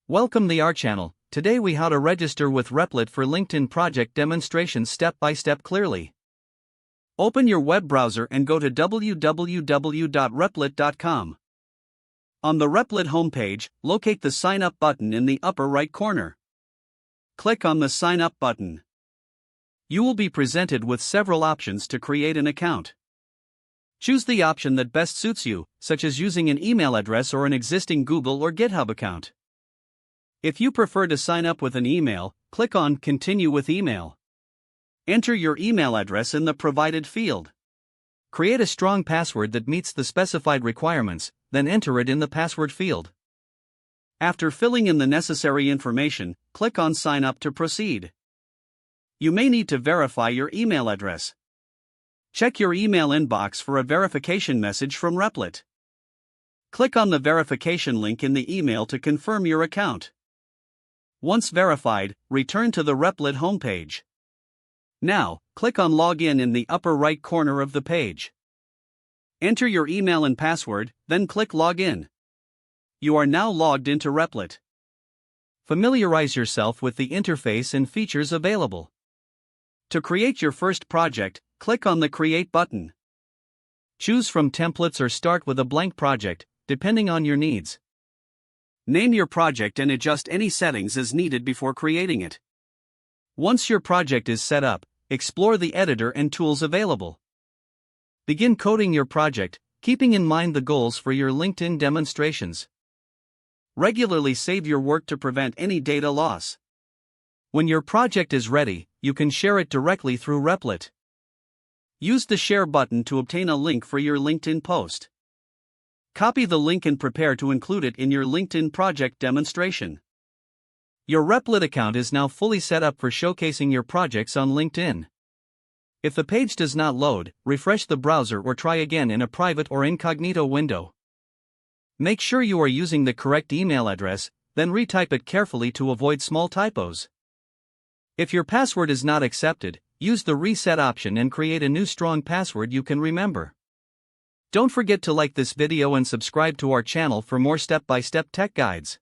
Welcome to our channel. Today we how to register with Replit for LinkedIn project demonstrations step by step clearly. Open your web browser and go to www.replit.com. On the Replit homepage, locate the Sign Up button in the upper right corner. Click on the Sign Up button. You will be presented with several options to create an account. Choose the option that best suits you, such as using an email address or an existing Google or GitHub account. If you prefer to sign up with an email, click on Continue with Email. Enter your email address in the provided field. Create a strong password that meets the specified requirements, then enter it in the password field. After filling in the necessary information, click on Sign Up to proceed. You may need to verify your email address. Check your email inbox for a verification message from Replit. Click on the verification link in the email to confirm your account. Once verified, return to the Replit homepage. Now, click on Login in the upper right corner of the page. Enter your email and password, then click Login. You are now logged into Replit. Familiarize yourself with the interface and features available. To create your first project, click on the Create button. Choose from templates or start with a blank project, depending on your needs. Name your project and adjust any settings as needed before creating it. Once your project is set up, explore the editor and tools available. Begin coding your project, keeping in mind the goals for your LinkedIn demonstrations. Regularly save your work to prevent any data loss. When your project is ready, you can share it directly through Replit. Use the Share button to obtain a link for your LinkedIn post. Copy the link and prepare to include it in your LinkedIn project demonstration. Your Replit account is now fully set up for showcasing your projects on LinkedIn. If the page does not load, refresh the browser or try again in a private or incognito window. Make sure you are using the correct email address, then retype it carefully to avoid small typos. If your password is not accepted, use the reset option and create a new strong password you can remember. Don't forget to like this video and subscribe to our channel for more step-by-step tech guides.